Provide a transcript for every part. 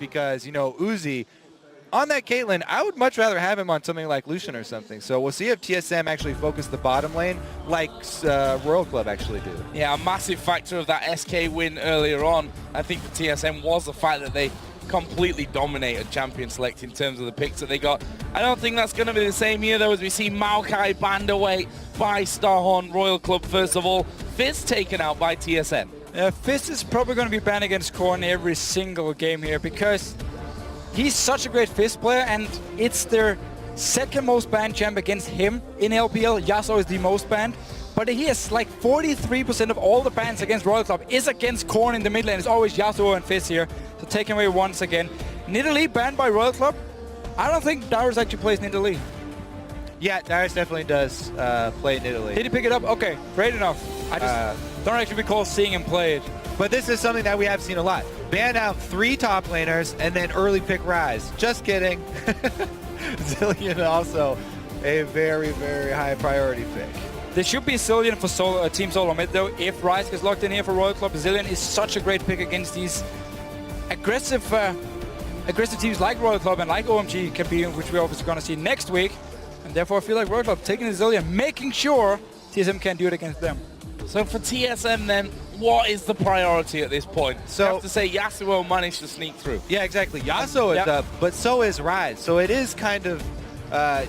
because, you know, Uzi, on that Caitlyn, I would much rather have him on something like Lucian or something. So we'll see if TSM actually focus the bottom lane like Royal Club actually do. Yeah, a massive factor of that SK win earlier on, I think for TSM, was the fact that they completely dominated Champion Select in terms of the picks that they got. I don't think that's going to be the same here, though, as we see Maokai banned away by Starhorn Royal Club, first of all. Fizz taken out by TSM. Fizz is probably going to be banned against Korn every single game here because he's such a great Fizz player, and it's their second most banned champ against him in LPL. Yasuo is the most banned, but he has like 43% of all the bans against Royal Club is against Korn in the mid lane. It's always Yasuo and Fizz here, so taken away once again. Nidalee banned by Royal Club. I don't think Darius actually plays Nidalee. Yeah, Darius definitely does play Nidalee. Did he pick it up? Okay, great enough. I just don't actually recall seeing him play it. But this is something that we have seen a lot. Ban out 3 top laners and then early pick Ryze. Just kidding. Zilean also a very, very high priority pick. There should be Zilean for Team Solo mid though. If Ryze gets locked in here for Royal Club, Zilean is such a great pick against these aggressive teams like Royal Club and like OMG can be, which we're obviously going to see next week. And therefore I feel like Royal Club taking the Zilean, making sure TSM can do it against them. So for TSM then, what is the priority at this point? So you have to say Yasuo managed to sneak through. Yeah, exactly. Yasuo is up, but so is Ryze. So it is kind of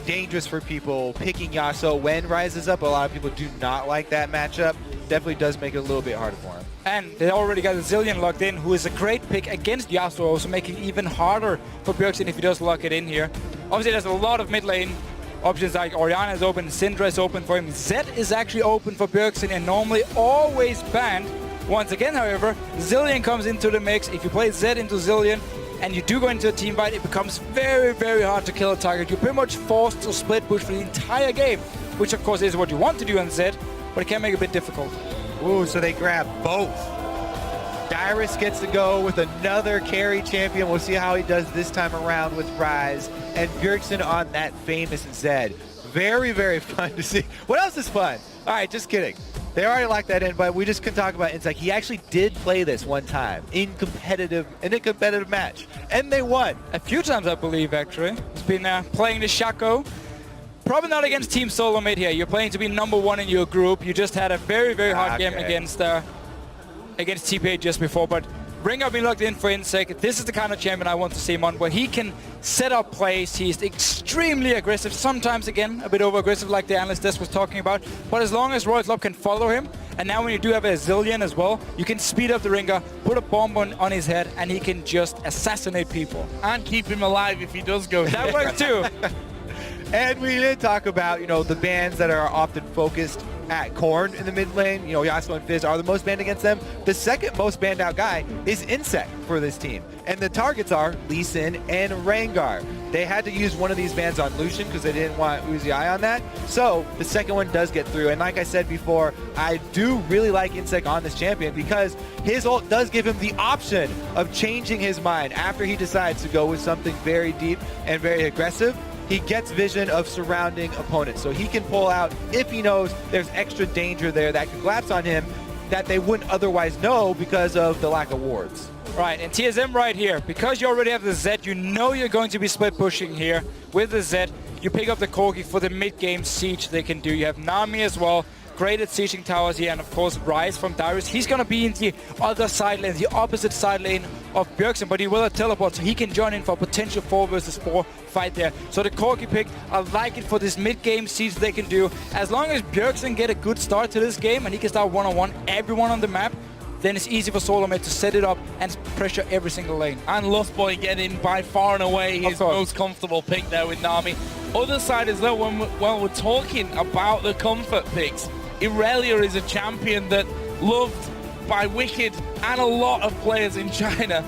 dangerous for people picking Yasuo when Ryze is up. A lot of people do not like that matchup. Definitely does make it a little bit harder for him. And they already got a Zilean locked in, who is a great pick against Yasuo, so making it even harder for Bjergsen if he does lock it in here. Obviously, there's a lot of mid lane options, like Orianna is open, Syndra is open for him, Zed is actually open for Bjergsen and normally always banned. Once again, however, Zilean comes into the mix. If you play Zed into Zilean and you do go into a team fight, it becomes very, very hard to kill a target. You're pretty much forced to split push for the entire game, which of course is what you want to do on Zed, but it can make it a bit difficult. Ooh, so they grab both. Dyrus gets to go with another carry champion. We'll see how he does this time around with Ryze. And Bjergsen on that famous Zed. Very, very fun to see. What else is fun? All right, just kidding. They already locked that in, but we just can talk about Insight. He actually did play this one time in a competitive match, and they won. A few times, I believe, actually. He's been playing the Shaco. Probably not against Team Solo mid here. You're playing to be #1 in your group. You just had a very, very hard game against TPA just before, but Ringo been locked in for Insect. This is the kind of champion I want to see him on, where he can set up plays. He's extremely aggressive, sometimes again a bit over aggressive like the analyst desk was talking about, but as long as Royal Club can follow him, and now when you do have a Zilean as well, you can speed up the Ringo, put a bomb on his head, and he can just assassinate people. And keep him alive if he does go. That works too. And we did talk about, you know, the bans that are often focused at Korn in the mid lane. You know, Yasuo and Fizz are the most banned against them. The second most banned out guy is Insect for this team. And the targets are Lee Sin and Rengar. They had to use one of these bans on Lucian because they didn't want Uzi on that. So the second one does get through. And like I said before, I do really like Insect on this champion because his ult does give him the option of changing his mind after he decides to go with something very deep and very aggressive. He gets vision of surrounding opponents, so he can pull out if he knows there's extra danger there that could collapse on him that they wouldn't otherwise know because of the lack of wards. Right, and TSM right here, because you already have the Zed, you know you're going to be split pushing here with the Zed. You pick up the Corki for the mid-game siege they can do. You have Nami as well, great at sieging towers here, and of course Ryze from Darius. He's going to be in the other side lane, the opposite side lane of Bjergsen, but he will have teleport, so he can join in for a potential 4 versus 4 fight there. So the Corki pick, I like it for this mid-game siege they can do. As long as Bjergsen get a good start to this game and he can start one-on-one everyone on the map, then it's easy for Solomid to set it up and pressure every single lane. And Lustboy getting by far and away his most comfortable pick there with Nami. Other side is though, when we're talking about the comfort picks, Irelia is a champion that loved by Wicked and a lot of players in China.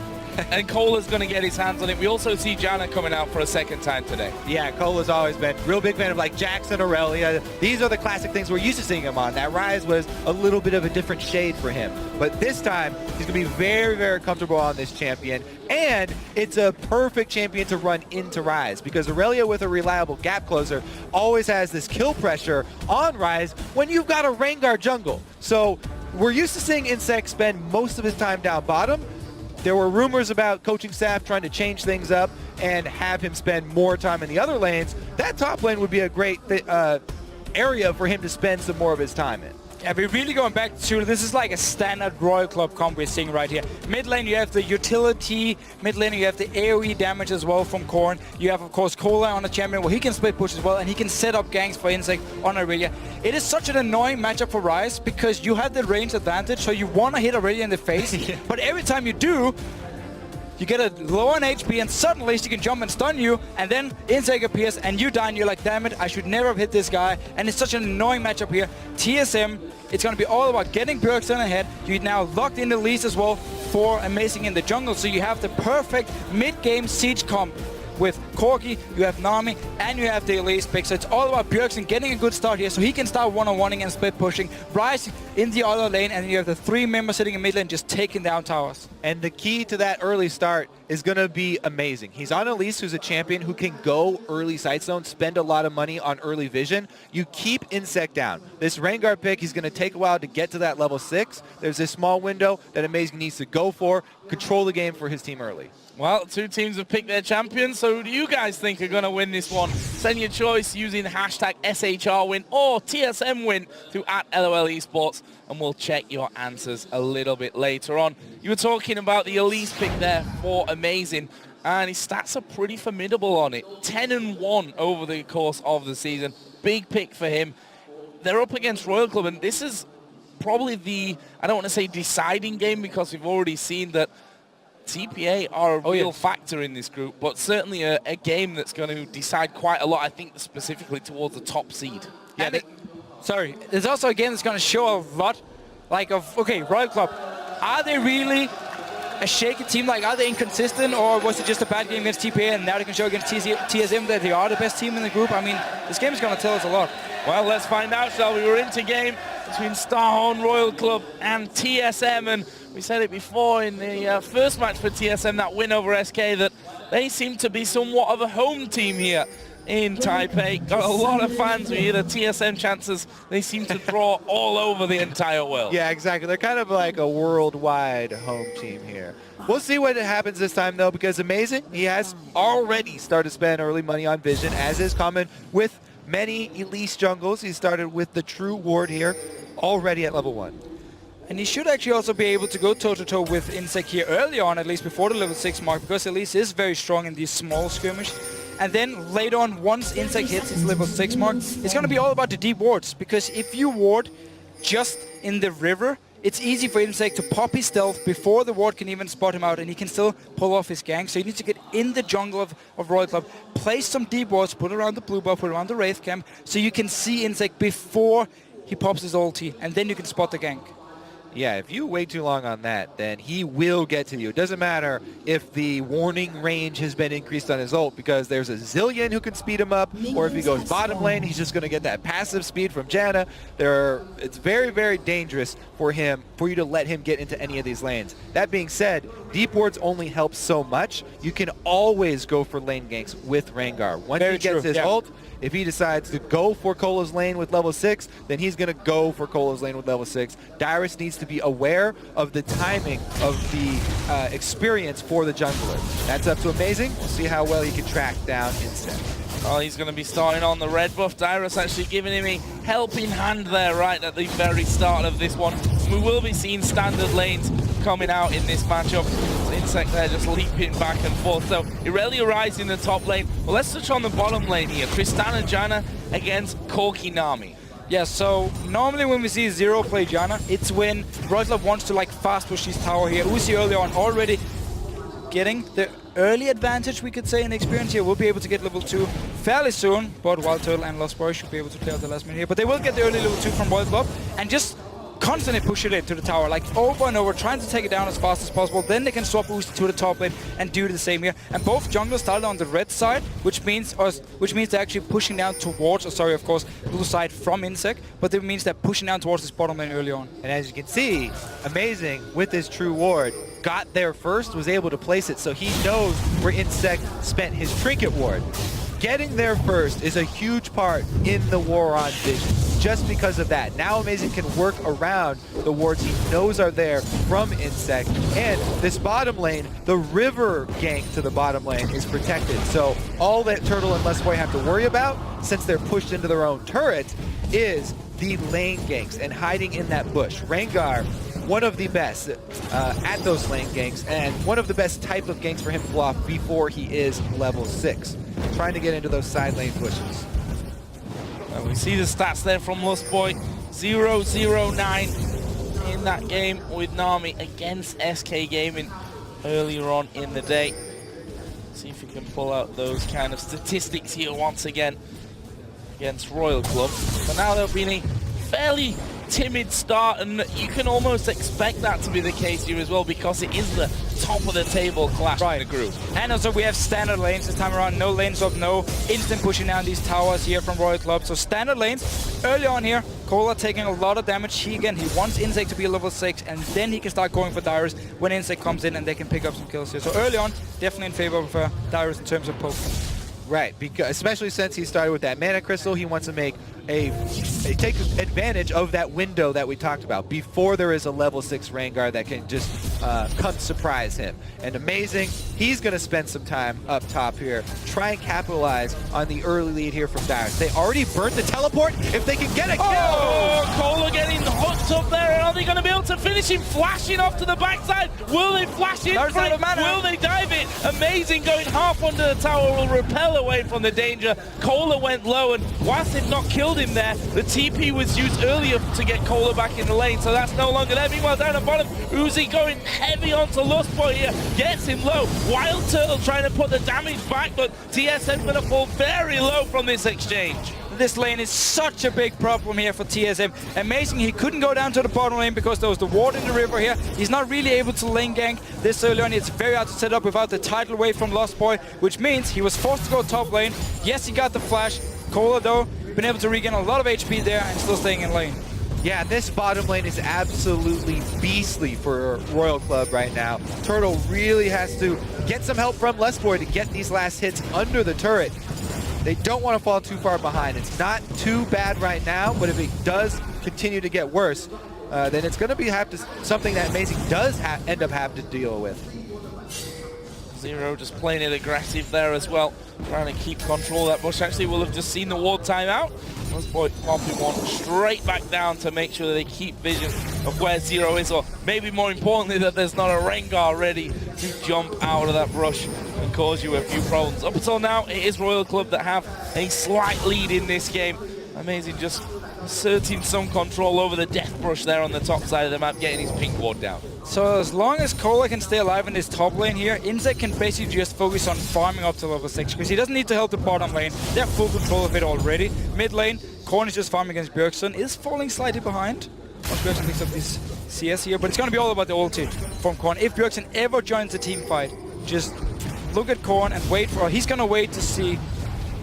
And Cola's going to get his hands on it. We also see Janna coming out for a second time today. Yeah, Cola's always been a real big fan of like Jackson, Aurelia. These are the classic things we're used to seeing him on. That Ryze was a little bit of a different shade for him. But this time, he's going to be very, very comfortable on this champion. And it's a perfect champion to run into Ryze because Aurelia with a reliable gap closer always has this kill pressure on Ryze when you've got a Rengar jungle. So we're used to seeing Insect spend most of his time down bottom. there were rumors about coaching staff trying to change things up and have him spend more time in the other lanes. That top lane would be a great area for him to spend some more of his time in. Yeah, we're really going back to, this is like a standard Royal Club comp we're seeing right here. Mid lane you have the utility, mid lane you have the AoE damage as well from Korn. You have of course Cola on a champion where he can split push as well and he can set up ganks for Insect on Aurelia. It is such an annoying matchup for Ryze because you have the range advantage, so you want to hit Aurelia in the face, yeah. But every time you do, you get a low on HP and suddenly she can jump and stun you and then Insect appears and you die and you're like, damn it, I should never have hit this guy. And it's such an annoying matchup here. TSM, it's going to be all about getting Bjergsen ahead. You're now locked in the lead as well for Amazing in the jungle. So you have the perfect mid-game siege comp with Corki, you have Nami, and you have the Elise pick. So it's all about Bjergsen getting a good start here so he can start one-on-oneing and split pushing. Ryze in the other lane, and you have the 3 members sitting in mid lane just taking down towers. And the key to that early start is going to be Amazing. He's on Elise, who's a champion who can go early sight zone, spend a lot of money on early vision. You keep Insect down. This Rengar pick, he's going to take a while to get to that level 6. There's this small window that Amazing needs to go for, control the game for his team early. Well, 2 teams have picked their champions, so who do you guys think are going to win this one? Send your choice using hashtag SHRWin or TSMWin to @LOL Esports, and we'll check your answers a little bit later on. You were talking about the Elise pick there for Amazing, and his stats are pretty formidable on it. 10-1 over the course of the season. Big pick for him. They're up against Royal Club, and this is probably the, I don't want to say deciding game because we've already seen that TPA are a real factor in this group, but certainly a game that's going to decide quite a lot, I think, specifically towards the top seed. Yeah, sorry. There's also a game that's going to show a lot, like, of, okay, Royal Club, are they really a shaky team? Like, are they inconsistent, or was it just a bad game against TPA, and now they can show against TSM that they are the best team in the group? I mean, this game is going to tell us a lot. Well, let's find out, shall we? We're into game between Starhorn Royal Club and TSM, and we said it before in the first match for TSM, that win over SK, that they seem to be somewhat of a home team here in Taipei. Got a lot of fans. We hear the TSM chances. They seem to draw all over the entire world. Yeah, exactly. They're kind of like a worldwide home team here. We'll see what happens this time, though, because Amazing, he has already started to spend early money on Vision, as is common with many Elise jungles. He started with the True Ward here, already at level 1. And he should actually also be able to go toe-to-toe with Insect here early on, at least before the level 6 mark, because Elise is very strong in these small skirmishes. And then later on, once Insect hits his level 6 mark, it's going to be all about the deep wards, because if you ward just in the river, it's easy for Insect to pop his stealth before the ward can even spot him out, and he can still pull off his gank. So you need to get in the jungle of Royal Club, place some deep wards, put around the blue buff, put around the Wraith camp, so you can see Insect before he pops his ulti, and then you can spot the gank. Yeah, if you wait too long on that, then he will get to you. It doesn't matter if the warning range has been increased on his ult, because there's a zillion who can speed him up, or if he goes bottom lane, he's just going to get that passive speed from Janna. It's very, very dangerous for you to let him get into any of these lanes. That being said, deep wards only help so much. You can always go for lane ganks with Rengar. Once he gets his ult, if he decides to go for Cola's lane with level 6, then he's going to go for Cola's lane with level 6. Dyrus needs to be aware of the timing of the experience for the jungler. That's up to Amazing. We'll see how well he can track down Insect. Well, he's going to be starting on the red buff. Dyrus actually giving him a helping hand there right at the very start of this one. We will be seeing standard lanes coming out in this matchup. Insect there just leaping back and forth. So Irelia rising in the top lane. Well, let's touch on the bottom lane here. Tristana Janna against Corki Nami. Yeah, so normally when we see Zero play Janna, it's when Royal Club wants to like fast push his tower here. Uzi early on already getting the early advantage, we could say, in experience here. We'll be able to get level 2 fairly soon, but Wild Turtle and Lost Boy should be able to play out the last minute here. But they will get the early level 2 from Royal Club and just constantly push it into the tower, like over and over, trying to take it down as fast as possible. Then they can swap Uzi to the top lane and do the same here. And both junglers started on the red side, which means they're actually pushing down towards, of course, blue side from Insect, but it means they're pushing down towards this bottom lane early on. And as you can see, Amazing, with his True Ward, got there first, was able to place it, so he knows where Insect spent his Trinket Ward. Getting there first is a huge part in the war on Vision. just because of that. Now Amazing can work around the wards he knows are there from Insect, and this bottom lane, the river gank to the bottom lane is protected. So all that Turtle and Lustboy have to worry about, since they're pushed into their own turret, is the lane ganks and hiding in that bush. Rengar, one of the best at those lane ganks, and one of the best type of ganks for him to pull off before he is level 6. Trying to get into those side lane bushes. And we see the stats there from Lustboy. 0-0-9 in that game with Nami against SK Gaming earlier on in the day. See if we can pull out those kind of statistics here once again against Royal Club. But now there'll be a fairly timid start, and you can almost expect that to be the case here as well, because it is the top of the table clash in the group. And also we have standard lanes this time around. No lane swap, no instant pushing down these towers here from Royal Club. So standard lanes early on here. Cola taking a lot of damage. He wants Insect to be a level 6, and then he can start going for Dyrus when Insect comes in and they can pick up some kills here. So early on, definitely in favor of Dyrus in terms of poke. Right, because especially since he started with that mana crystal, he wants to make take advantage of that window that we talked about before there is a level 6 Rengar that can just come surprise him. And Amazing, he's going to spend some time up top here, try and capitalize on the early lead here from Dyrus. They already burnt the teleport. If they can get a kill! Oh, Cola getting hooked up there, and are they going to be able to finish him flashing off to the backside? Will they flash in? Will they dive it? Amazing going half under the tower will repel away from the danger. Cola went low, and whilst they've not killed him there, the TP was used earlier to get Cola back in the lane, so that's no longer there. Meanwhile, down the bottom, Uzi going heavy onto Lustboy here, gets him low. Wild Turtle trying to put the damage back, but TSM going to fall very low from this exchange. This lane is such a big problem here for TSM. Amazing, he couldn't go down to the bottom lane because there was the ward in the river here. He's not really able to lane gank this early on. It's very hard to set up without the tidal wave from Lustboy, which means he was forced to go top lane. Yes, he got the flash. Cola, though, been able to regain a lot of HP there and still staying in lane. Yeah, this bottom lane is absolutely beastly for Royal Club right now. Turtle really has to get some help from Lustboy to get these last hits under the turret. They don't want to fall too far behind. It's not too bad right now, but if it does continue to get worse, then it's going to be something that Amazing does end up having to deal with. Zero just playing it aggressive there as well, trying to keep control of that bush. Actually, we'll have just seen the ward timeout. Lustboy popping one straight back down to make sure that they keep vision of where Zero is, or maybe more importantly that there's not a Rengar ready to jump out of that brush and cause you a few problems. Up until now, it is Royal Club that have a slight lead in this game. Amazing just asserting some control over the death brush there on the top side of the map, getting his pink ward down. So as long as Cola can stay alive in this top lane here, Insect can basically just focus on farming up to level 6, because he doesn't need to help the bottom lane. They have full control of it already. Mid lane, Korn is just farming against Bjergsen, is falling slightly behind once Bjergsen picks up this CS here, but it's going to be all about the ulti from Korn. If Bjergsen ever joins the team fight, just look at Korn and wait for, he's going to wait to see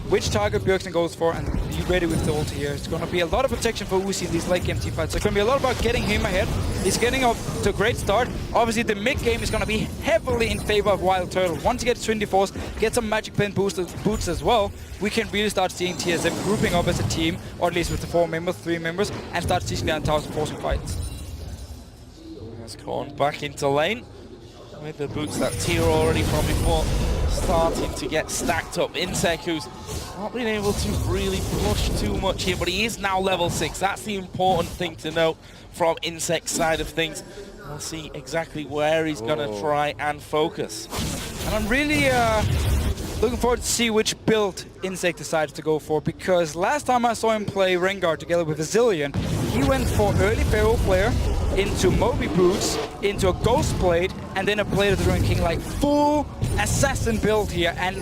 which target Bjergsen goes for and be ready with the ulti here. It's going to be a lot of protection for Uzi in these late game team fights. So it's going to be a lot about getting him ahead. He's getting off to a great start. Obviously, the mid game is going to be heavily in favor of Wild Turtle. Once he gets Trinity Force, get some Magic Pen boots as well, we can really start seeing TSM grouping up as a team, or at least with the 4 members, 3 members, and start seizing down towers and forcing fights. There's Korn back into lane with the boots that tier already from before, starting to get stacked up. Insect, who's not been able to really push too much here, but he is now level 6. That's the important thing to note from Insect's side of things. We'll see exactly where he's going to try and focus. And I'm really looking forward to see which build Insect decides to go for, because last time I saw him play Rengar together with Azilian, he went for early Pharaoh player, into Moby Boots, into a Ghost Blade, and then a Blade of the Ruined King, like full assassin build here. And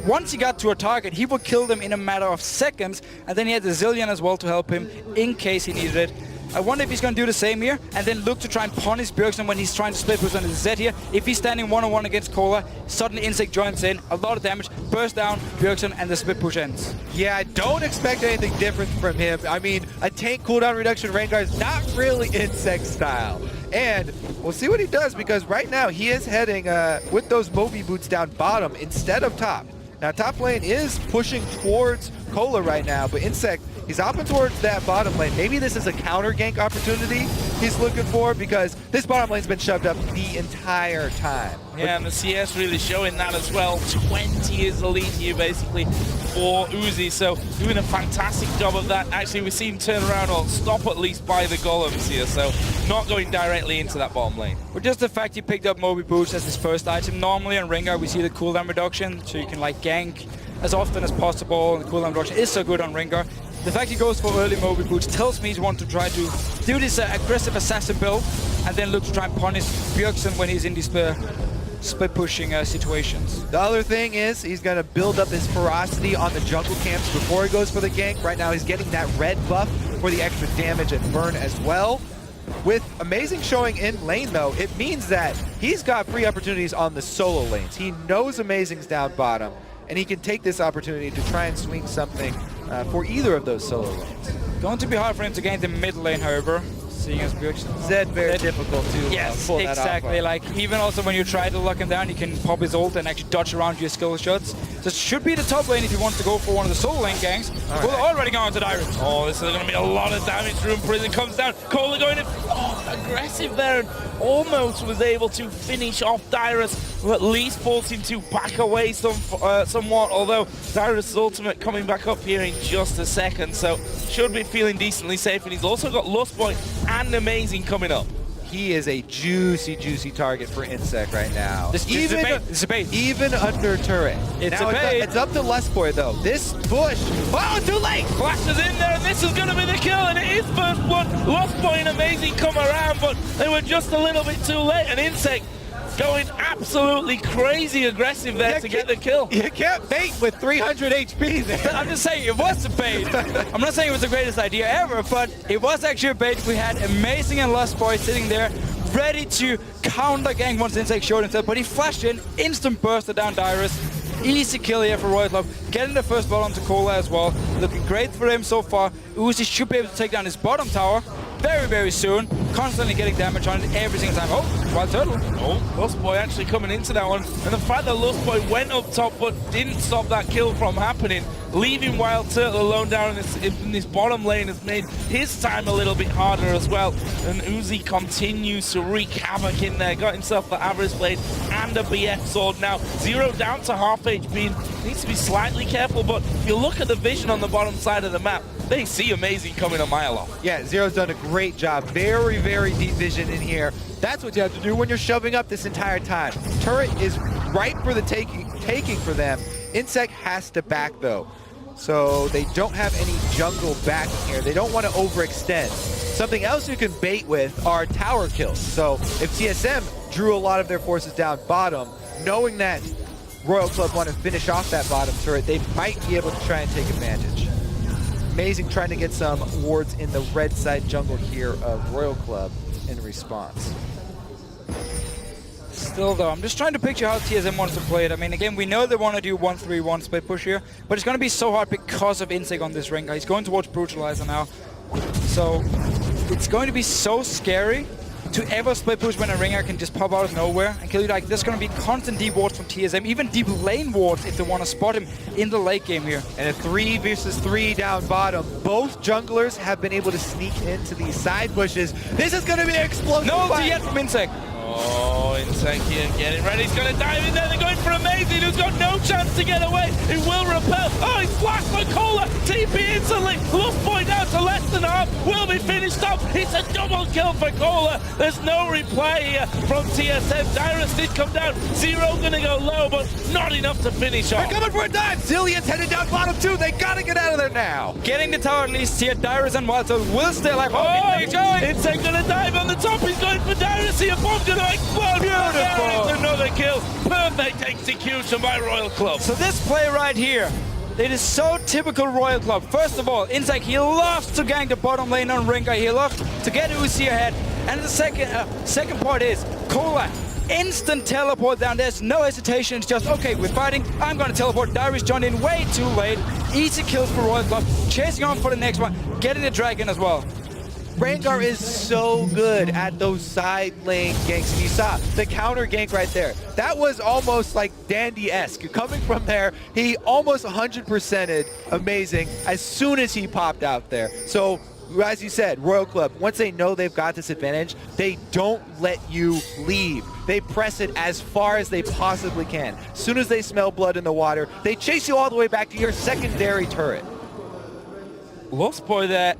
once he got to a target, he would kill them in a matter of seconds, and then he had the Zillion as well to help him in case he needed it. I wonder if he's going to do the same here, and then look to try and punish Bjergsen when he's trying to split push on the Z here. If he's standing one-on-one against Cola, suddenly Insect joins in, a lot of damage, burst down Bjergsen, and the split push ends. Yeah, I don't expect anything different from him. I mean, a tank cooldown reduction Rengar is not really Insect style. And we'll see what he does, because right now he is heading with those Moby Boots down bottom instead of top. Now, top lane is pushing towards Cola right now, but Insect, he's opting towards that bottom lane. Maybe this is a counter gank opportunity he's looking for, because this bottom lane's been shoved up the entire time. Yeah, and the CS really showing that as well. 20 is the lead here, basically, for Uzi. So doing a fantastic job of that. Actually, we see him turn around or stop at least by the golems here. So not going directly into that bottom lane. But just the fact he picked up Moby Boots as his first item. Normally on Ringer, we see the cooldown reduction, so you can like gank as often as possible. And the cooldown reduction is so good on Ringer. The fact he goes for early Moby Boots tells me he's want to try to do this aggressive assassin build and then look to try and punish Bjergsen when he's in these split pushing situations. The other thing is he's going to build up his ferocity on the jungle camps before he goes for the gank. Right now he's getting that red buff for the extra damage and burn as well. With amazing showing in lane though, it means that he's got free opportunities on the solo lanes. He knows Amazing's down bottom, and he can take this opportunity to try and swing something for either of those solo lanes. Going to be hard for him to gain the mid lane, however, seeing as Bjergsen. Zed very difficult to yes, pull that off. exactly. Like even also when you try to lock him down, you can pop his ult and actually dodge around your skill shots. So it should be the top lane if you want to go for one of the solo lane ganks. We're already going to Dyrus. Oh, this is going to be a lot of damage. Room Prison comes down. Cola going in. Oh, aggressive there, and almost was able to finish off Dyrus, who at least forced him to back away somewhat, although Dyrus' ultimate coming back up here in just a second, so should be feeling decently safe. And he's also got Lust Boy and Amazing coming up. He is a juicy, juicy target for Insect right now. It's a bait. Even under turret. It's now a bait. It's up to Lustboy though. This push. Oh, too late! Flashes in there, and this is going to be the kill, and it is first blood. Lustboy and Amazing come around, but they were just a little bit too late, and Insect going absolutely crazy aggressive there to get the kill. You can't bait with 300 HP there. I'm just saying it was a bait. I'm not saying it was the greatest idea ever, but it was actually a bait. We had Amazing and Lust Boy sitting there ready to counter gang once Insect showed himself, but he flashed in, instant bursted down Dyrus. Easy kill here for Royal Club. Getting the first ball onto Cola as well. Looking great for him so far. Uzi should be able to take down his bottom tower very, very soon. Constantly getting damage on it every single time. Oh, Wild Turtle. Oh, Lust Boy actually coming into that one. And the fact that Lust Boy went up top but didn't stop that kill from happening, leaving Wild Turtle alone down in this bottom lane, has made his time a little bit harder as well. And Uzi continues to wreak havoc in there. Got himself the Avarice Blade and a BF sword now. Zero down to half HP. Needs to be slightly careful, but if you look at the vision on the bottom side of the map, they see Amazing coming a mile off. Yeah, Zero's done a great job. Very, very deep vision in here. That's what you have to do when you're shoving up this entire time. Turret is right for the taking for them. Insect has to back though. So they don't have any jungle backing here. They don't want to overextend. Something else you can bait with are tower kills. So if TSM drew a lot of their forces down bottom, knowing that Royal Club want to finish off that bottom turret, they might be able to try and take advantage. Amazing trying to get some wards in the red side jungle here of Royal Club in response. Still though, I'm just trying to picture how TSM wants to play it. I mean, again, we know they want to do 1-3-1 split push here, but it's going to be so hard because of Insect on this ring. He's going towards Brutalizer now. So it's going to be so scary to ever split push when a ringer can just pop out of nowhere and kill you. Like, there's going to be constant deep wards from TSM, even deep lane wards if they want to spot him in the late game here. And a 3 versus 3 down bottom. Both junglers have been able to sneak into these side bushes. This is going to be an explosive No fight. ulti yet from Insect. Oh, Insect here getting ready. He's going to dive in there. They're going for Amazing, who's got no chance to get away. He will repel. Oh, he's flashed by Cola. TP instantly. Lust Boy down to less than half. Will be finished up. It's a double kill for Cola. There's no reply here from TSM. Dyrus did come down. Zero going to go low, but not enough to finish off. They're coming for a dive. Zillion's headed down bottom too. They got to get out of there now. Getting the tower at least here. Dyrus and Wild Turtle will stay alive. Oh, he's going. Insect going to dive on the top. He's going for Dyrus here. Bomb's going to explode. Beautiful. Another kill. Perfect execution by Royal Club. So this play right here, it is so typical Royal Club. First of all, Insect, he loves to gank the bottom lane on Ringer. He loves to get Uzi ahead. And the second part is Cola. Instant teleport down. There's no hesitation. It's just, okay, we're fighting. I'm going to teleport. Dyrus joined in way too late. Easy kills for Royal Club. Chasing on for the next one. Getting the dragon as well. Rengar is so good at those side lane ganks. And you saw the counter gank right there. That was almost like Dandy-esque. Coming from there, he almost 100%ed amazing as soon as he popped out there. So, as you said, Royal Club, once they know they've got this advantage, they don't let you leave. They press it as far as they possibly can. As soon as they smell blood in the water, they chase you all the way back to your secondary turret. Lost Boy there,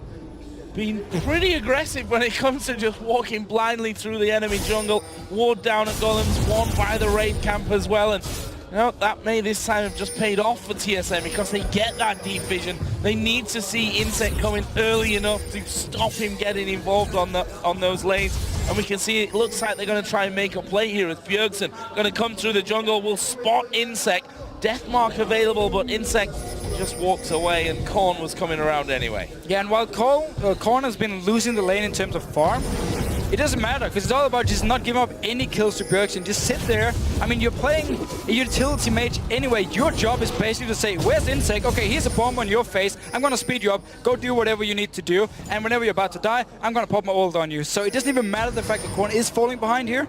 being pretty aggressive when it comes to just walking blindly through the enemy jungle. Ward down at Golems, won by the raid camp as well. And you know, that may this time have just paid off for TSM because they get that deep vision. They need to see Insect coming early enough to stop him getting involved on those lanes. And we can see it looks like they're going to try and make a play here as Bjergsen going to come through the jungle, will spot Insect. Deathmark available, but Insect just walks away, and Korn was coming around anyway. Yeah, and while Korn has been losing the lane in terms of farm, it doesn't matter, because it's all about just not giving up any kills to Bjergsen. Just sit there. I mean, you're playing a utility mage anyway. Your job is basically to say, where's Insect? Okay, here's a bomb on your face. I'm going to speed you up. Go do whatever you need to do. And whenever you're about to die, I'm going to pop my ult on you. So it doesn't even matter the fact that Korn is falling behind here.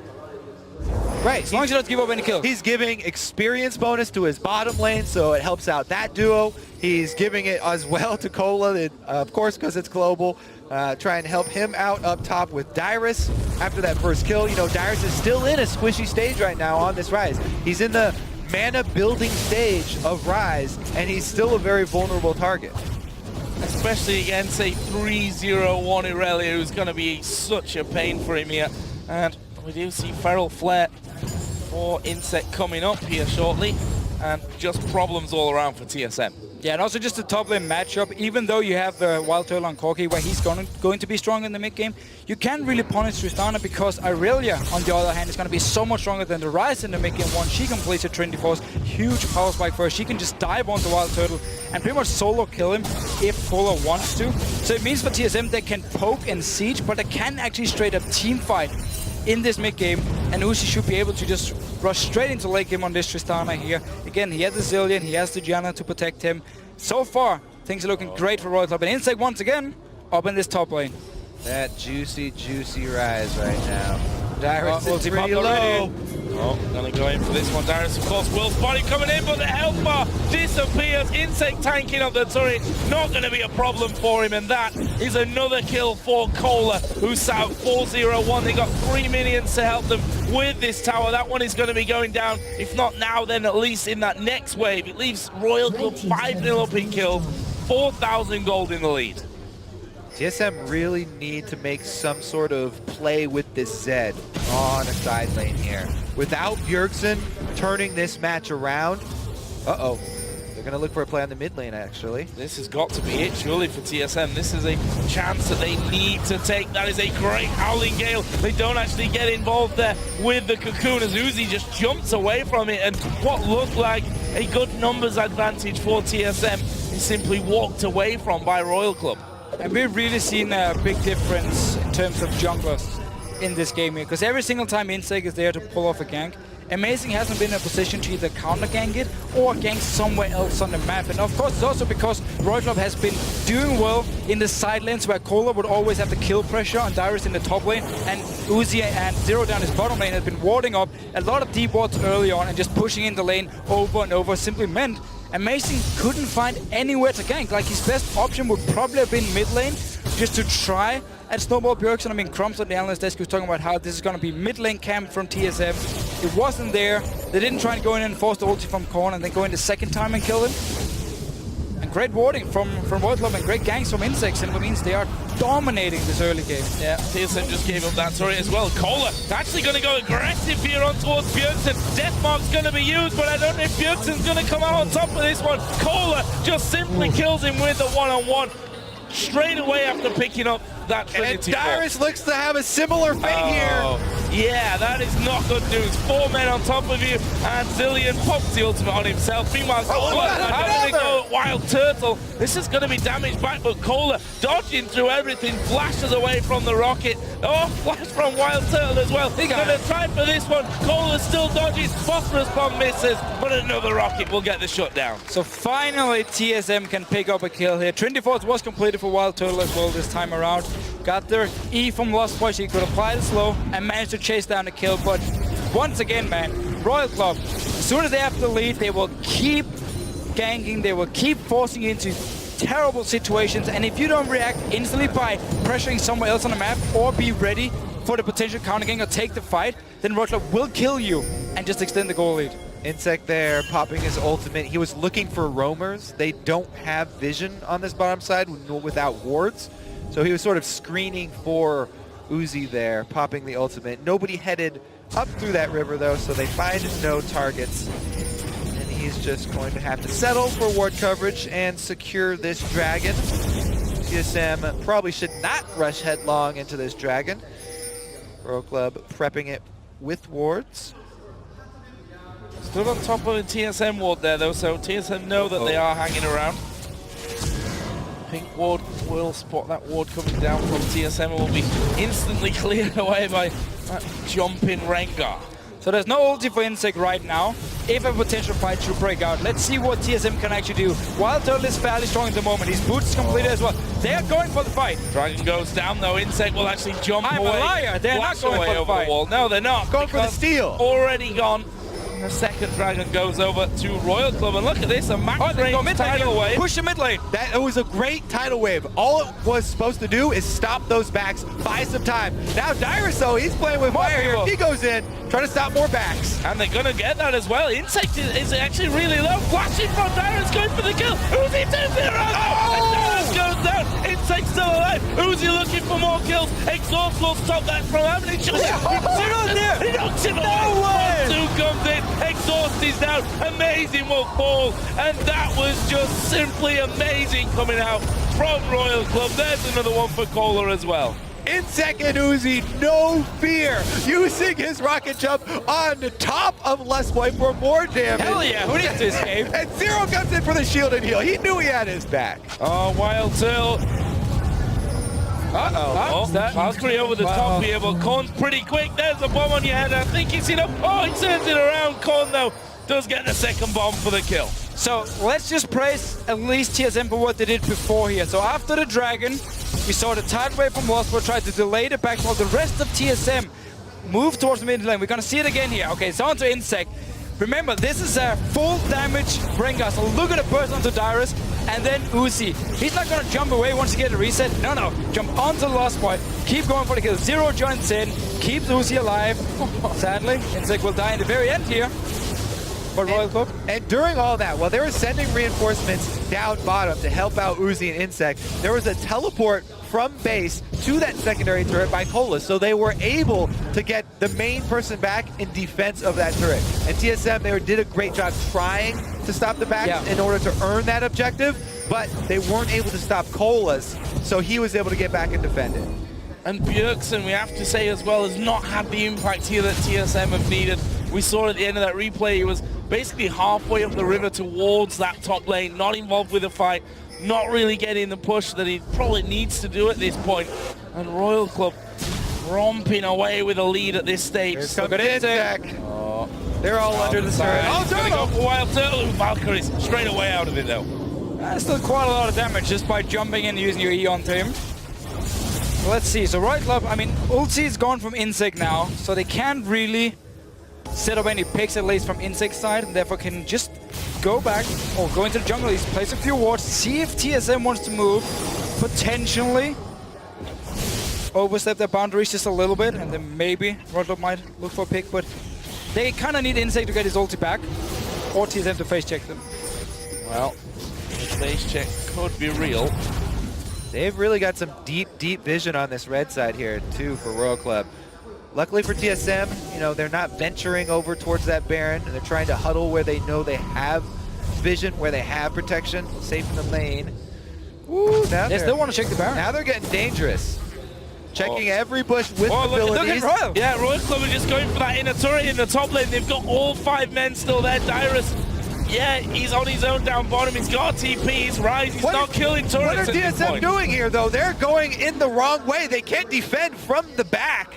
Right. As long as you don't give up any kills. He's giving experience bonus to his bottom lane, so it helps out that duo. He's giving it as well to Cola, of course, because it's global. Trying to help him out up top with Dyrus after that first kill. You know, Dyrus is still in a squishy stage right now on this Rise. He's in the mana building stage of Rise, and he's still a very vulnerable target. Especially against a 3-0-1 Irelia, who's going to be such a pain for him here. And we do see Feral Flare for Insect coming up here shortly, and just problems all around for TSM. Yeah, and also just the top lane matchup, even though you have the Wild Turtle on Corki, where he's going to be strong in the mid game, you can't really punish Tristana because Irelia, on the other hand, is going to be so much stronger than the Rise in the mid game. Once she completes her Trinity Force, huge power spike for her. She can just dive onto Wild Turtle and pretty much solo kill him if Fuller wants to. So it means for TSM they can poke and siege, but they can actually straight up team fight in this mid game, and Uzi should be able to just rush straight into late game on this Tristana here. Again, he has the Zillion, he has the Janna to protect him. So far, things are looking great for Royal Club, and Insect once again up in this top lane. That juicy, juicy Rise right now. Dyrus is pretty low. Already. Oh, gonna go in for this one. Dyrus, of course, Will's body coming in, but the health bar disappears. Insect tanking up the turret, not gonna be a problem for him, and that is another kill for Cola, who's out 4-0-1. They got 3 minions to help them with this tower. That one is gonna be going down, if not now, then at least in that next wave. It leaves Royal Club 5-0 up in kills, 4,000 gold in the lead. TSM really need to make some sort of play with this Zed on a side lane here. Without Bjergsen turning this match around, they're going to look for a play on the mid lane, actually. This has got to be it, surely, for TSM. This is a chance that they need to take. That is a great Howling Gale. They don't actually get involved there with the Cocoon as Uzi just jumps away from it, and what looked like a good numbers advantage for TSM is simply walked away from by Royal Club. And we've really seen a big difference in terms of junglers in this game here, because every single time Insect is there to pull off a gank, Amazing hasn't been in a position to either counter gank it or gank somewhere else on the map. And of course, it's also because Royal Club has been doing well in the side lanes where Cola would always have the kill pressure on Dyrus in the top lane, and Uzi and Zero down his bottom lane has been warding up a lot of deep wards early on and just pushing in the lane over and over. Simply meant Amazing couldn't find anywhere to gank. Like, his best option would probably have been mid lane, just to try and snowball Bjergsen. I mean, Crumbs on the analyst desk was talking about how this is going to be mid lane camp from TSM. It wasn't there. They didn't try and go in and force the ulti from Korn and then go in the second time and kill him. And great warding from Royal Club and great ganks from Insects, and it means they are dominating this early game. Yeah, TSM just gave up that turret as well. Cola actually going to go aggressive here on towards Bjergsen. Deathmark's going to be used, but I don't know if Bjergsen's going to come out on top of this one. Cola just simply kills him with the one-on-one straight away after picking up that Trinity. And Dyrus looks to have a similar fate here. Yeah, that is not good news. 4 men on top of you, and Zillion pops the ultimate on himself. Meanwhile, Cola having to go Wild Turtle. This is going to be damage back, but Cola dodging through everything, flashes away from the rocket. Oh, flash from Wild Turtle as well. Going to try for this one. Cola still dodges. Phosphorus Bomb misses, but another rocket will get the shutdown. So finally, TSM can pick up a kill here. Trinity Force was completed for Wild Turtle as well this time around. got their E from Lost Boy, so he could apply the slow and manage to chase down the kill. But once again, man, Royal Club, as soon as they have the lead, they will keep ganking, they will keep forcing you into terrible situations, and if you don't react instantly by pressuring someone else on the map or be ready for the potential counter gank or take the fight, then Royal Club will kill you and just extend the goal lead. Insect there, popping his ultimate. He was looking for roamers. They don't have vision on this bottom side without wards, so he was sort of screening for Uzi there, popping the ultimate. Nobody headed up through that river though, so they find no targets. And he's just going to have to settle for ward coverage and secure this dragon. TSM probably should not rush headlong into this dragon. Royal Club prepping it with wards. Still on top of the TSM ward there though, so TSM know that they are hanging around. Pink ward will spot that ward coming down from TSM and will be instantly cleared away by that jumping Rengar. So there's no ulti for Insect right now. If a potential fight should break out, let's see what TSM can actually do. Wild Turtle is fairly strong at the moment. His boots completed as well. They are going for the fight. Dragon goes down though. Insect will actually jump I'm away. a liar. They're not going for the over fight. the wall. No, they're not. Going for the steal. Already gone. The second dragon goes over to Royal Club, and look at this, a max range tidal wave. Push the mid lane. That was a great tidal wave. All it was supposed to do is stop those backs, buy some time. Now Dyrus, though, he's playing with fire here. He goes in, trying to stop more backs. And they're going to get that as well. Insect is actually really low. Flashing from Dyrus, going for the kill. Uzi turns it around. And Dyrus goes down. Insect still alive. Uzi looking for more kills. Exhaust will stop that from happening. He knocks him away. Two comes in. Exhaust is down. Amazing will fall. And that was just simply amazing coming out from Royal Club. There's another one for Kohler as well. Insect and Uzi, no fear, using his rocket jump on the top of Lesboy for more damage. Hell yeah, who needs to escape? And Zero comes in for the shield and heal. He knew he had his back. Oh, Wild Turtle. Valkyrie over the top here, but Korn's pretty quick. There's a bomb on your head. I think he's enough. Oh, he turns it around. Korn, though, does get the second bomb for the kill. So let's just praise at least TSM for what they did before here. So after the dragon, we saw the tidal wave from Lost Boy try to delay the back while the rest of TSM moved towards the mid lane. We're going to see it again here. Okay, it's on to Insect. Remember, this is a full damage Rengar. So look at the burst onto Dyrus and then Uzi. He's not going to jump away once you get a reset. No. Jump onto Lost Boy. Keep going for the kill. Zero joins in. Keeps Uzi alive. Sadly, Insect will die in the very end here. Royal Club. And during all that, while they were sending reinforcements down bottom to help out Uzi and Insect, there was a teleport from base to that secondary turret by Cola, so they were able to get the main person back in defense of that turret. And TSM, they did a great job trying to stop the back in order to earn that objective, but they weren't able to stop Cola's, so he was able to get back and defend it. And Bjergsen, we have to say as well, has not had the impact here that TSM have needed. We saw at the end of that replay, he was basically halfway up the river towards that top lane, not involved with the fight, not really getting the push that he probably needs to do at this point. And Royal Club romping away with a lead at this stage. So good Insect. They're all under the turret. Oh, going to go for Wild Turtle. Valkyrie's straight away out of it though. That's still quite a lot of damage just by jumping and using your E onto him. Let's see, so Royal Club, I mean, ulti is gone from Insect now, so they can't really set up any picks, at least from Insect's side, and therefore can just go back or go into the jungle, at least place a few wards, see if TSM wants to move, potentially overstep their boundaries just a little bit, and then maybe Royal Club might look for a pick, but they kind of need Insect to get his ulti back, or TSM to face check them. Well, the face check could be real. They've really got some deep vision on this red side here, too, for Royal Club. Luckily for TSM, you know, they're not venturing over towards that Baron, and they're trying to huddle where they know they have vision, where they have protection, safe in the lane. Woo, now they still want to check the Baron. Now they're getting dangerous. Checking every bush with abilities. Look at Royal. Yeah, Royal Club are just going for that inner turret in the top lane. They've got all 5 men still there. Dyrus, yeah, he's on his own down bottom. He's got TP, he's Rise, he's not killing turrets. What are TSM doing here, though? They're going in the wrong way. They can't defend from the back.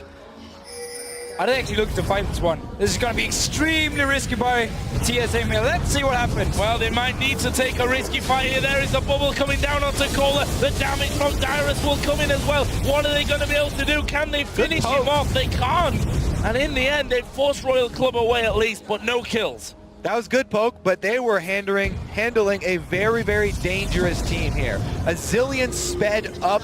Are they actually looking to fight this one? This is going to be extremely risky by TSM here. Let's see what happens. Well, they might need to take a risky fight here. There is a bubble coming down onto Kohler. The damage from Dyrus will come in as well. What are they going to be able to do? Can they finish him off? They can't. And in the end, they forced Royal Club away at least, but no kills. That was good poke, but they were handling a very, very dangerous team here. A Zillion sped up,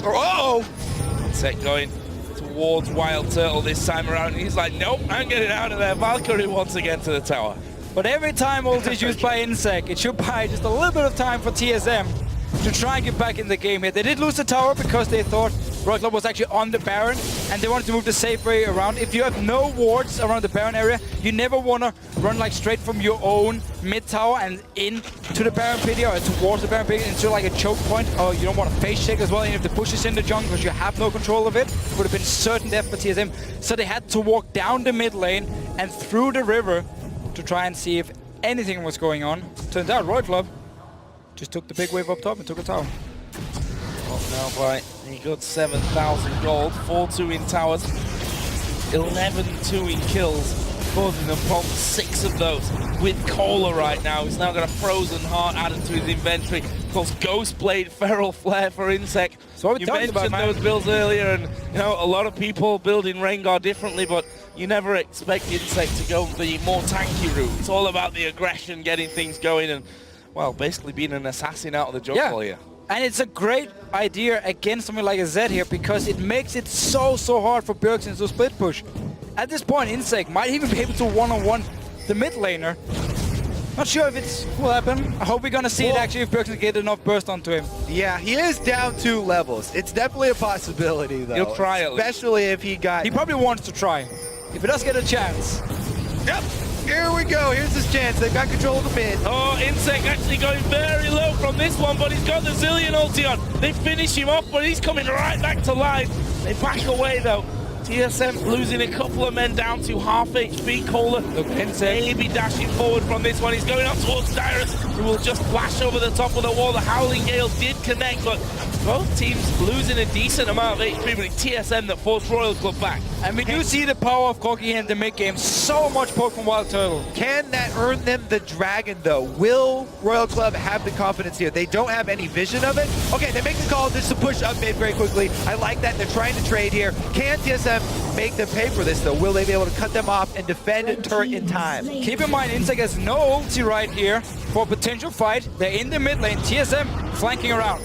Set going towards Wild Turtle this time around, and he's like, nope, I'm getting out of there. Valkyrie once again to the tower. But every time ult is used by Insec, it should buy just a little bit of time for TSM to try and get back in the game here. They did lose the tower because they thought Royal Club was actually on the Baron, and they wanted to move the safe way around. If you have no wards around the Baron area, you never want to run like straight from your own mid tower and in to the Baron pit or towards the Baron pit into like a choke point. Or you don't want to face check as well, and if the push is in the jungle because you have no control of it, it would have been certain death for TSM. So they had to walk down the mid lane and through the river to try and see if anything was going on. Turns out Royal Club just took the big wave up top and took a tower. Now by he got 7,000 gold, 4-2 in towers, 11-2 in kills, causing them bomb 6 of those with Kohler right now. He's now got a Frozen Heart added to his inventory. Of course, Ghost Blade, Feral Flare for Insec. So what you mentioned those builds earlier, and you know a lot of people building Rengar differently, but you never expect Insec to go the more tanky route. It's all about the aggression, getting things going, and well, basically being an assassin out of the jungle here. And it's a great idea against something like a Zed here because it makes it so hard for Bjergsen to split push. At this point, Insec might even be able to one-on-one the mid laner. Not sure if it will happen. I hope we're gonna see it actually if Bjergsen get enough burst onto him. Yeah, he is down 2 levels. It's definitely a possibility though. He'll try it. Especially if he got... He probably wants to try. If he does get a chance. Yep. Here we go. Here's his chance. They've got control of the mid. Oh, Insec actually going very low from this one, but he's got the Zillion ulti on. They finish him off, but he's coming right back to life. They back away though. TSM losing a couple of men down to half HP. Kohler maybe dashing forward from this one. He's going up towards Dyrus, who will just flash over the top of the wall. The Howling Gale did connect, but both teams losing a decent amount of HP, but it's TSM that forced Royal Club back. And we do see the power of Corki in the mid game. So much poke from Wild Turtle. Can that earn them the Dragon though? Will Royal Club have the confidence here? They don't have any vision of it. Okay, they make the call just to push up mid very quickly. I like that. They're trying to trade here. Can TSM make them pay for this though? Will they be able to cut them off and defend a turret in time? Keep in mind, Insec has no ulti right here for a potential fight. They're in the mid lane. TSM flanking around.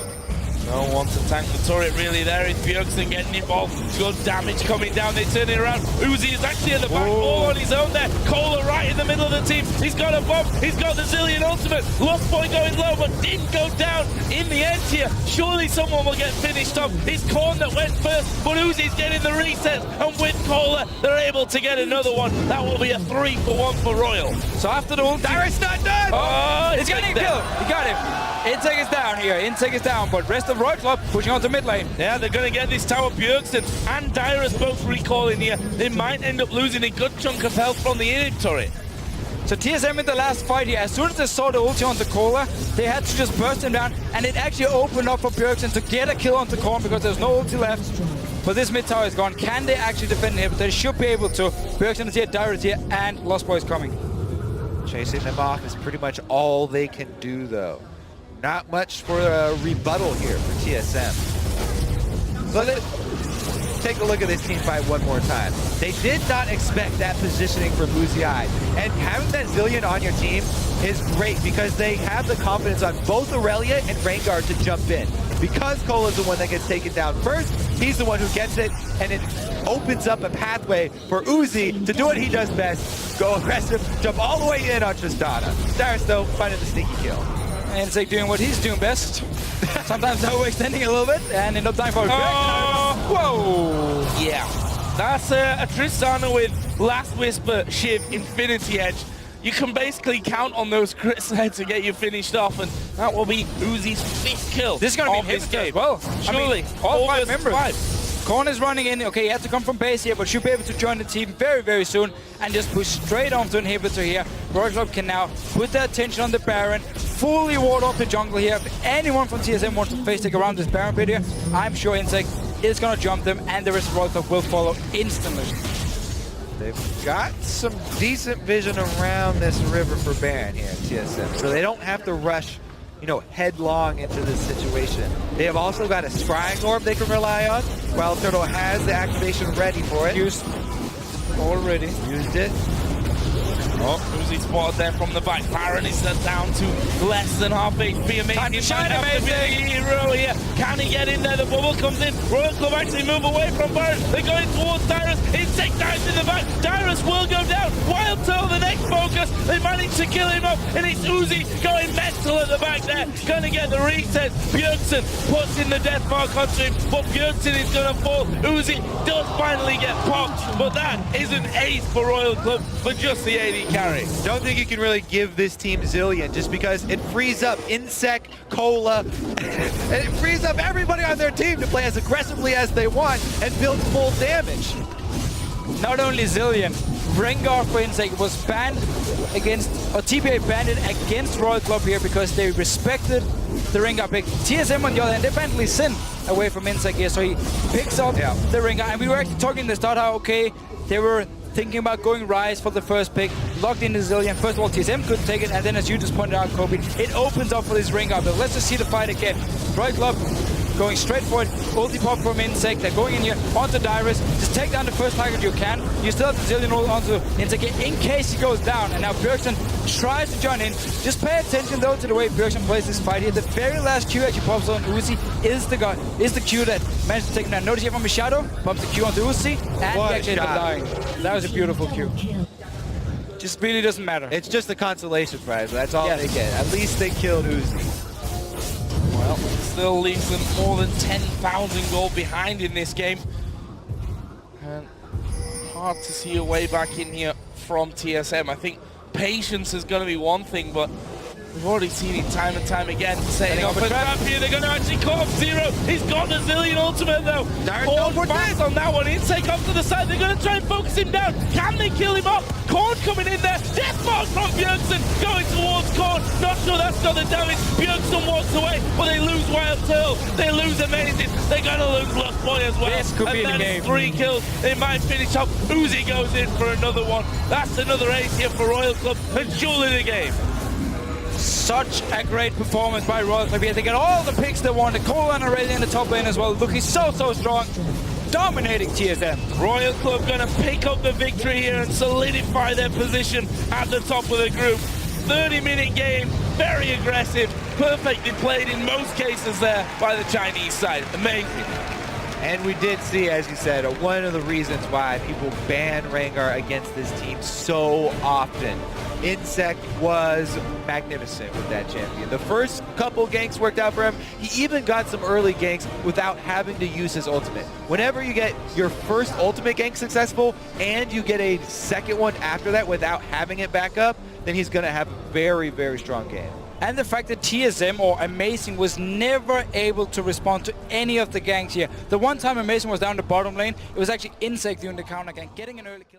No one to tank the turret really. There is Bjergsen getting involved. Good damage coming down. They turn it around. Uzi is actually at the back, all on his own there. Kohler right in the middle of the team. He's got a bomb. He's got the Zillion ultimate. Lost Boy going low, but didn't go down in the end here. Surely someone will get finished off. It's Korn that went first, but Uzi's getting the reset. And with Kohler, they're able to get another one. That will be a 3-for-1 for Royal. So after the ulti, Dyrus not done! Oh, he's getting killed. He got him. Insec is down here. Insec is down, but rest of Royal Club pushing onto mid lane. Yeah, they're going to get this tower. Bjergsen and Dyrus both recalling here. They might end up losing a good chunk of health from the Inib turret. So TSM in the last fight here, as soon as they saw the ulti onto Kohler, they had to just burst him down, and it actually opened up for Bjergsen to get a kill onto Korn because there's no ulti left. But this mid tower is gone. Can they actually defend him? They should be able to. Bjergsen is here, Dyrus here, and Lost Boy is coming. Chasing them off is pretty much all they can do though. Not much for a rebuttal here for TSM. So let's take a look at this team fight one more time. They did not expect that positioning from Muziai. And having that Zillion on your team is great because they have the confidence on both Aurelia and Rengar to jump in. Because Cole is the one that gets taken down first, he's the one who gets it, and it opens up a pathway for Uzi to do what he does best, go aggressive, jump all the way in on Tristana. Dyrus, though, finding the sneaky kill. Insec doing what he's doing best. Sometimes overextending a little bit and end up dying for a Whoa! Yeah, that's a Tristana with Last Whisper, Shiv, Infinity Edge. You can basically count on those crits there to get you finished off, and that will be Uzi's 5th kill. This is going to be his game as well. Surely, I mean, all 5 members. Korn is running in. Okay, he has to come from base here, but should be able to join the team very soon and just push straight onto inhibitor here. Royal Club can now put their attention on the Baron, fully ward off the jungle here. If anyone from TSM wants to face take around this Baron pit here, I'm sure Insec is going to jump them, and the rest of Royal Club will follow instantly. They've got some decent vision around this river for Baron here at TSM, so they don't have to rush, you know, headlong into this situation. They have also got a scrying orb they can rely on. Wild Turtle has the activation ready for it. Used already. Used it. Oh, Uzi spotted there from the back. Baron is down to less than half HP. Time to shine, Amazing hero here. Can he get in there? The bubble comes in. Royal Club actually move away from Baron. They're going towards Dyrus. Insect dives in the back. Dyrus will go down. Wild Turtle, the next focus. They manage to kill him off. And it's Uzi going mental at the back there. Going to get the reset. Bjergsen puts in the death mark onto him. But Bjergsen is going to fall. Uzi does finally get popped. But that is an ace for Royal Club for just the AD carry. Don't think you can really give this team Zillion just because it frees up Insect, Cola, and it frees up everybody on their team to play as aggressively as they want and build full damage. Not only Zillion, Rengar for Insect was banned against, or TPA banned it against Royal Club here because they respected the Rengar pick. TSM on the other hand, they banned Lee Sin away from Insect here, so he picks up the Rengar. And we were actually talking in the start how, okay, they were thinking about going Rise for the first pick, locked into Zillion. First of all, TSM couldn't take it, and then as you just pointed out, Kobe, it opens up for this Rengar build. Let's just see the fight again. Royal Club going straight for it, ulti pop from Insect, they're going in here onto Dyrus, just take down the first target you can. You still have the Zillion ult onto Insect in case he goes down, and now Bjergsen tries to join in. Just pay attention though to the way Bjergsen plays this fight here. The very last Q actually pops on Uzi is the Q that managed to take him down. Notice here from his shadow, pops the Q onto Uzi, and he actually ended up dying. That was a beautiful Q. Just really doesn't matter. It's just a consolation prize, that's all they get. At least they killed Uzi. Well, still leaves them more than 10,000 gold behind in this game. And hard to see a way back in here from TSM. I think patience is going to be one thing, but we've already seen it time and time again. Setting up a trap here, they're going to actually call up Zero. He's got the Zillion ultimate though. Korn fast on that one. Insect off to the side. They're going to try and focus him down. Can they kill him off? Korn coming in there. Death mark from Bjergsen going towards Korn. Not sure that's got the damage. Bjergsen walks away, but they lose Wild Turtle. They lose Amazing. They're going to lose Lost Boy as well. This could be the game. 3 kills. They might finish up. Uzi goes in for another one. That's another ace here for Royal Club. And surely the game. Such a great performance by Royal Club here. They get all the picks they wanted. Cole and Aurelia in the top lane as well, looking so strong, dominating TSM. Royal Club going to pick up the victory here and solidify their position at the top of the group. 30-minute game, very aggressive, perfectly played in most cases there by the Chinese side. Amazing. And we did see, as you said, one of the reasons why people ban Rengar against this team so often. Insect was magnificent with that champion. The first couple ganks worked out for him. He even got some early ganks without having to use his ultimate. Whenever you get your first ultimate gank successful and you get a second one after that without having it back up, then he's going to have a very strong game. And the fact that TSM or Amazing was never able to respond to any of the ganks here. The one time Amazing was down the bottom lane, it was actually Insect doing the counter gank, getting an early kill.